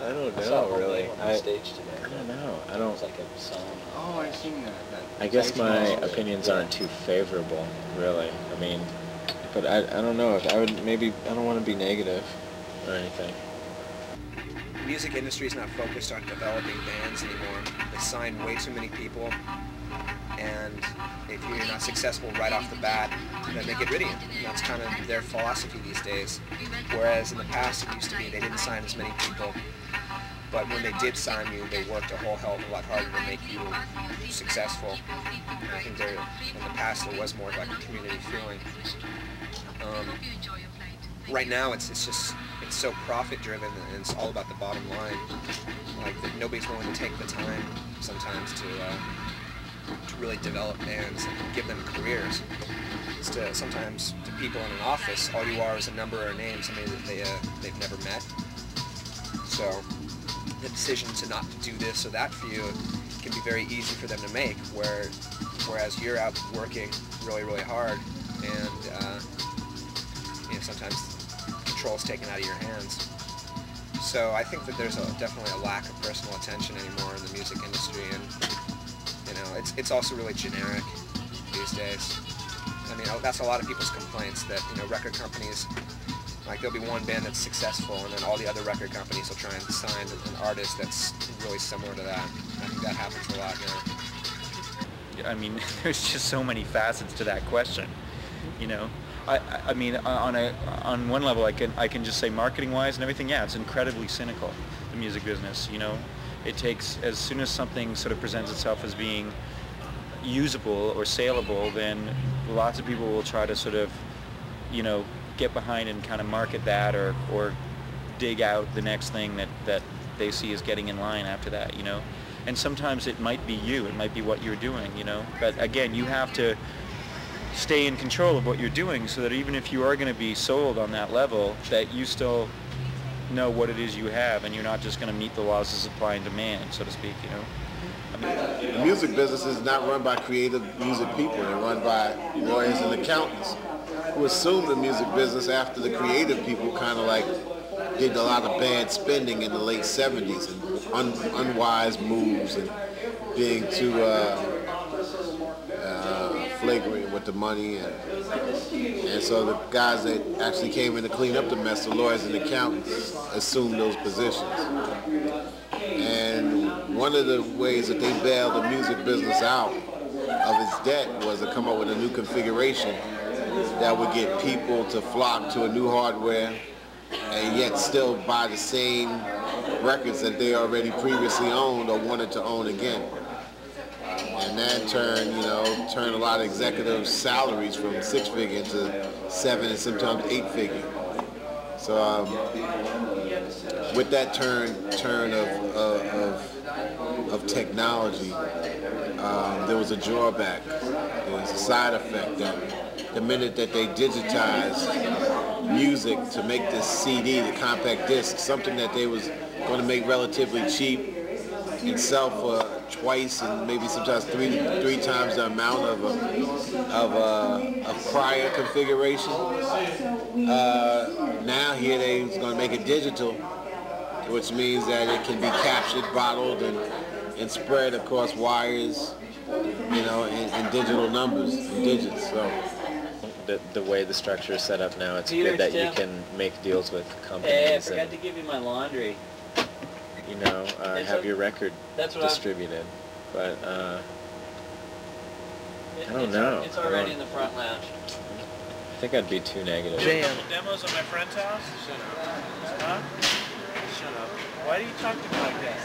I don't I saw know, really. on the stage today. I don't know. I don't. It's like a song. Oh, I've seen that. I guess my opinions aren't too favorable, really. I mean, but I don't know if I would maybe I don't want to be negative or anything. The music industry is not focused on developing bands anymore. They sign way too many people, and if you're not successful right off the bat, then they get rid of you. And that's kind of their philosophy these days. Whereas in the past it used to be they didn't sign as many people, but when they did sign you, they worked a whole hell of a lot harder to make you successful. I think in the past there was more like a community feeling. Right now it's so profit driven and it's all about the bottom line. Like nobody's willing to take the time sometimes to really develop bands and give them careers. Sometimes to people in an office, all you are is a number or a name, somebody that they've never met. So the decision to not do this or that for you can be very easy for them to make, whereas you're out working really, really hard, and sometimes control's taken out of your hands. So I think that there's definitely a lack of personal attention anymore in the music industry, and it's also really generic these days. I mean, that's a lot of people's complaints, that record companies, like there'll be one band that's successful and then all the other record companies will try and sign an artist that's really similar to that. I think that happens a lot now. I mean, there's just so many facets to that question, I mean, on one level, I can just say marketing-wise and everything, yeah, it's incredibly cynical, the music business, It takes, as soon as something sort of presents itself as being usable or saleable, then lots of people will try to sort of, get behind and kind of market that or dig out the next thing that they see as getting in line after that, And sometimes it might be you, it might be what you're doing, But again, you have to stay in control of what you're doing so that even if you are going to be sold on that level, that you still know what it is you have and you're not just going to meet the laws of supply and demand, so to speak, The music business is not run by creative music people. They're run by lawyers and accountants who assumed the music business after the creative people kind of like did a lot of bad spending in the late 70s and unwise moves and being too flagrant with the money, and so the guys that actually came in to clean up the mess, the lawyers and accountants, assumed those positions. And one of the ways that they bailed the music business out of its debt was to come up with a new configuration that would get people to flock to a new hardware and yet still buy the same records that they already previously owned or wanted to own again. And that turned a lot of executives' salaries from 6-figure to 7 and sometimes 8-figure. So with that turn of technology, there was a drawback. There was a side effect that the minute that they digitized music to make this CD, the compact disc, something that they was going to make relatively cheap and sell for twice and maybe sometimes three times the amount of prior configuration. Now here they're going to make it digital, which means that it can be captured, bottled, and spread across wires, in digital numbers, and digits. So the way the structure is set up now, it's good that you can make deals with companies. Hey, I forgot to give you my laundry. Have your record distributed. But I don't know. It's already in the front lounge. I think I'd be too negative. Demos at my friend's house? Shut up. Huh? Shut up. Why do you talk to me like that?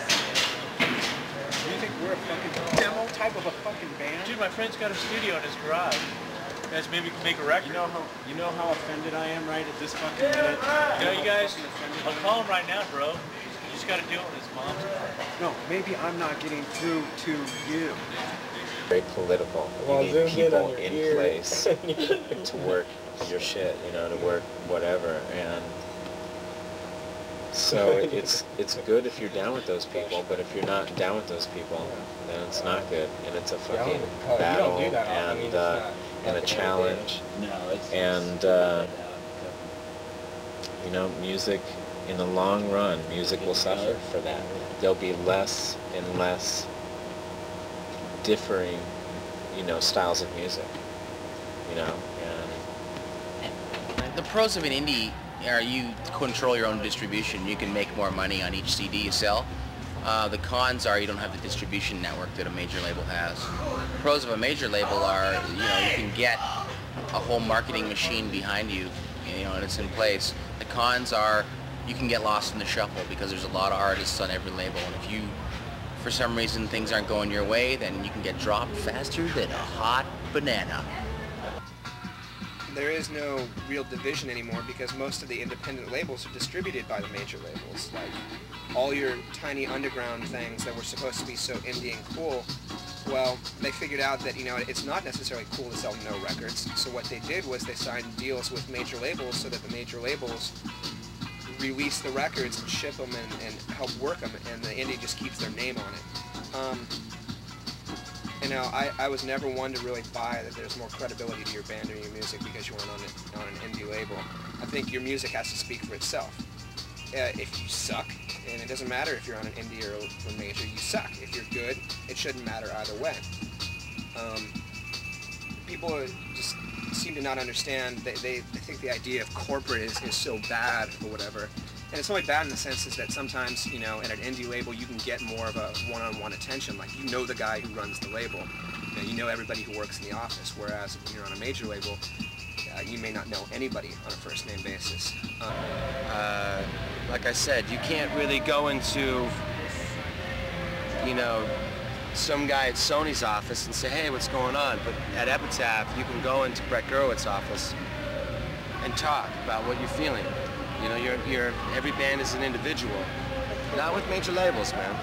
Do you think we're a fucking demo type of a fucking band? Dude, my friend's got a studio in his garage. You guys maybe make a record. You know how offended I am right at this fucking minute? You guys, I'll call him right now, bro. You just gotta deal with his mom's car. No, maybe I'm not getting through to you. Very political. You need people in place to work your shit, to work whatever, and so it's good if you're down with those people, but if you're not down with those people, then it's not good, and it's a fucking battle and a challenge, and music in the long run, music will suffer for that. There'll be less and less differing, styles of music, and the pros of an indie are you control your own distribution. You can make more money on each CD you sell. The cons are you don't have the distribution network that a major label has. The pros of a major label are, you can get a whole marketing machine behind you, and it's in place. The cons are you can get lost in the shuffle because there's a lot of artists on every label, and if you, for some reason, things aren't going your way, then you can get dropped faster than a hot banana. There is no real division anymore because most of the independent labels are distributed by the major labels. Like, all your tiny underground things that were supposed to be so indie and cool, well, they figured out that, it's not necessarily cool to sell no records. So what they did was they signed deals with major labels so that the major labels release the records and ship them and help work them, and the indie just keeps their name on it. I was never one to really buy that there's more credibility to your band or your music because you weren't on an indie label. I think your music has to speak for itself. If you suck, and it doesn't matter if you're on an indie or a major, you suck. If you're good, it shouldn't matter either way. People just seem to not understand. They think the idea of corporate is so bad or whatever. And it's only bad in the sense is that sometimes, at an indie label, you can get more of a one-on-one attention. Like, you know the guy who runs the label. You know everybody who works in the office. Whereas when you're on a major label, you may not know anybody on a first-name basis. Like I said, you can't really go into, some guy at Sony's office and say, hey, what's going on? But at Epitaph, you can go into Brett Gerwitz's office and talk about what you're feeling. Every band is an individual. Not with major labels, man.